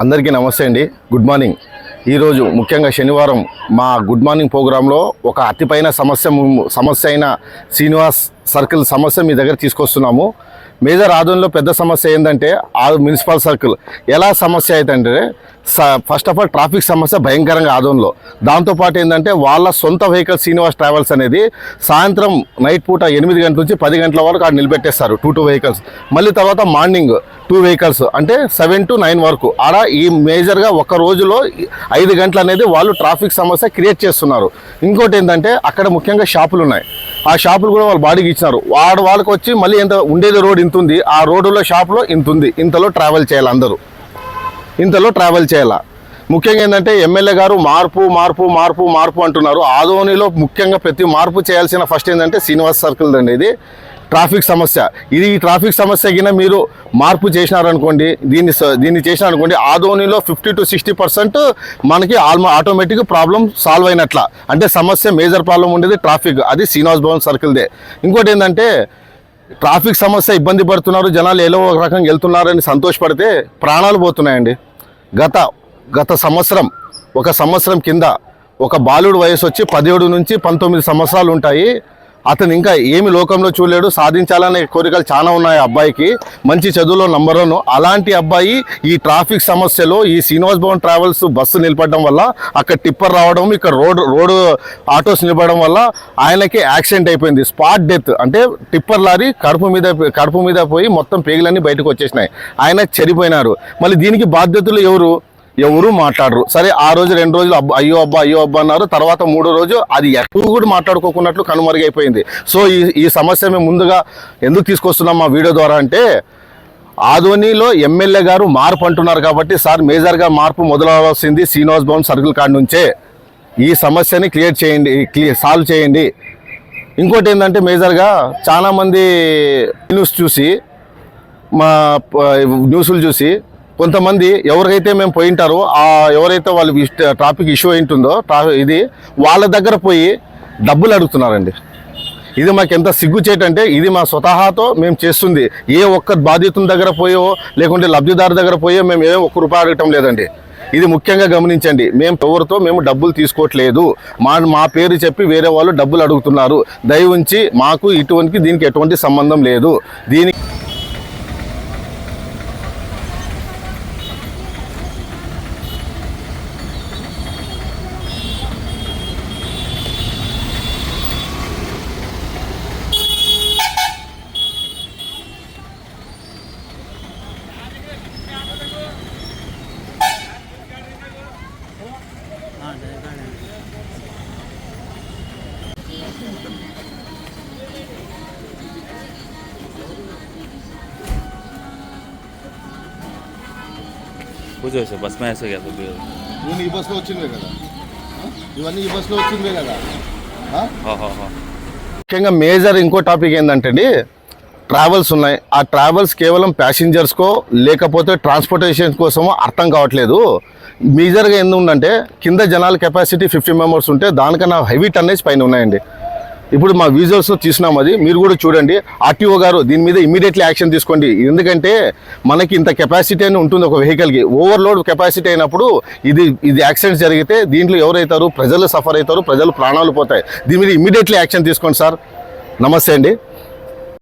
అందరికీ నమస్తే అండి. Good morning. ఈరోజు ముఖ్యంగా శనివారం మా గుడ్ మార్నింగ్ ప్రోగ్రాంలో ఒక అతిపైన సమస్య అయిన శ్రీనివాస్ సర్కిల్ సమస్య మీ దగ్గర తీసుకొస్తున్నాము. మేజర్ ఆదోనిలో పెద్ద సమస్య ఏంటంటే మున్సిపల్ సర్కిల్ ఎలా సమస్య అవుతుందంటే ఫస్ట్ ఆఫ్ ఆల్ ట్రాఫిక్ సమస్య భయంకరంగా ఆదోనిలో. దాంతోపాటు ఏంటంటే వాళ్ళ సొంత వెహికల్ శ్రీనివాస్ ట్రావెల్స్ అనేది సాయంత్రం నైట్ పూట 8 గంటల నుంచి 10 గంటల వరకు ఆడ నిలబెట్టేస్తారు 2 వెహికల్స్. మళ్ళీ తర్వాత మార్నింగ్ 2 వెహికల్స్ అంటే 7 to 9 వరకు ఆడ ఈ మేజర్గా ఒక రోజులో 5 గంటలు అనేది వాళ్ళు ట్రాఫిక్ సమస్య క్రియేట్ చేస్తున్నారు. ఇంకోటి ఏంటంటే అక్కడ ముఖ్యంగా షాపులు ఉన్నాయి. ఆ షాపులు కూడా వాళ్ళు బాడీకి ఇచ్చినారు. వాళ్ళకి వచ్చి మళ్ళీ ఎంత ఉండేది రోడ్ ఇంత ఉంది, ఆ రోడ్డులో షాపులో ఇంత ఉంది, ఇంతలో ట్రావెల్ చేయాలి, అందరూ ఇంతలో ట్రావెల్ చేయాలా. ముఖ్యంగా ఏంటంటే ఎమ్మెల్యే గారు మార్పు మార్పు మార్పు మార్పు అంటున్నారు. ఆదోనిలో ముఖ్యంగా ప్రతి మార్పు చేయాల్సిన ఫస్ట్ ఏంటంటే శ్రీనివాస్ సర్కిల్ అండి. ఇది ట్రాఫిక్ సమస్య. ఈ ట్రాఫిక్ సమస్య కింద మీరు మార్పు చేసినారనుకోండి, దీన్ని చేసినారనుకోండి, ఆదోనిలో 50 to 60% మనకి ఆటోమేటిక్ ప్రాబ్లం సాల్వ్ అయినట్ల. అంటే సమస్య మేజర్ ప్రాబ్లం ఉండేది ట్రాఫిక్, అది శ్రీనివాస్ భవన్ సర్కిల్దే. ఇంకోటి ఏంటంటే ట్రాఫిక్ సమస్య ఇబ్బంది పడుతున్నారు జనాలు, ఏదో ఒక రకంగా వెళ్తున్నారని సంతోషపడితే ప్రాణాలు పోతున్నాయండి. గత సంవత్సరం కింద ఒక బాలుడు వయసు వచ్చి 17 నుంచి 19 సంవత్సరాలు ఉంటాయి. అతను ఇంకా ఏమి లోకంలో చూడలేడు, సాధించాలనే కోరికలు చాలా ఉన్నాయి. అబ్బాయికి మంచి చదువులో నంబర్ 1. అలాంటి అబ్బాయి ఈ ట్రాఫిక్ సమస్యలో ఈ శ్రీనివాస్ భవన్ ట్రావెల్స్ బస్సు నిలబడడం వల్ల, అక్కడ టిప్పర్ రావడం, ఇక్కడ రోడ్డు ఆటోస్ నిలబడడం వల్ల ఆయనకి యాక్సిడెంట్ అయిపోయింది. Spot death. అంటే టిప్పర్ లారీ కడుపు మీద పోయి మొత్తం పేగులన్నీ బయటకు వచ్చేసినాయి. ఆయన చనిపోయినారు. మళ్ళీ దీనికి బాధ్యతలు ఎవరు మాట్లాడరు. సరే, ఆ రోజు 2 రోజులు అయ్యో అబ్బా అన్నారు. తర్వాత 3వ రోజు అది ఎక్కువ కూడా మాట్లాడుకోకున్నట్లు కనుమరుగైపోయింది. సో ఈ సమస్య మేము ముందుగా ఎందుకు తీసుకొస్తున్నాం మా వీడియో ద్వారా అంటే, ఆదోనిలో ఎమ్మెల్యే గారు మార్పు అంటున్నారు కాబట్టి, సార్ మేజర్గా మార్పు మొదలవలసింది శ్రీనివాస్ భవన్ సర్కిల్ కాడ నుంచే. ఈ సమస్యని సాల్వ్ చేయండి. ఇంకోటి ఏంటంటే మేజర్గా చాలామంది న్యూస్లు చూసి కొంతమంది ఎవరికైతే మేము పోయింటారో ఎవరైతే వాళ్ళు ట్రాఫిక్ ఇష్యూ అయింటుందో వాళ్ళ దగ్గర పోయి డబ్బులు అడుగుతున్నారండి. ఇది మాకు ఎంత సిగ్గుచేటంటే, ఇది మా స్వతహాతో మేము చేస్తుంది. ఏ ఒక్క బాధితుని దగ్గర పోయో లేకుంటే లబ్ధిదారు దగ్గర పోయో మేము ఏమో ₹1 అడగటం లేదండి. ఇది ముఖ్యంగా గమనించండి. మేము డబ్బులు తీసుకోవట్లేదు. మా పేరు చెప్పి వేరే వాళ్ళు డబ్బులు అడుగుతున్నారు. దయ ఉంచి మాకు దీనికి ఎటువంటి సంబంధం లేదు. బస్ में ऐसे गया था ఈ బస్సులో వచ్చిందే కదా, ఇవన్నీ ఈ బస్సులో వచ్చిందే కదా. ముఖ్యంగా మేజర్ ఇంకో టాపిక్ ఏంటంటే అండి, ట్రావెల్స్ ఉన్నాయి. ఆ ట్రావెల్స్ కేవలం ప్యాసింజర్స్కో లేకపోతే ట్రాన్స్పోర్టేషన్ కోసమో అర్థం కావట్లేదు. మేజర్గా ఎందుకంటే కింద జనాల కెపాసిటీ 50 మెంబర్స్ ఉంటే దానికన్నా హెవీ టన్నేజ్ పైన ఉన్నాయండి. ఇప్పుడు మా విజువల్స్లో తీసినాం, అది మీరు కూడా చూడండి. ఆర్టీఓ గారు దీని మీద ఇమీడియట్లీ యాక్షన్ తీసుకోండి. ఎందుకంటే మనకి ఇంత కెపాసిటీ అని ఉంటుంది ఒక వెహికల్కి. ఓవర్లోడ్ కెపాసిటీ అయినప్పుడు ఇది యాక్సిడెంట్స్ జరిగితే దీంట్లో ఎవరైతారు? ప్రజలు సఫర్ అవుతారు, ప్రజలు ప్రాణాలు పోతాయి. దీని మీద ఇమీడియట్లీ యాక్షన్ తీసుకోండి సార్. నమస్తే అండి.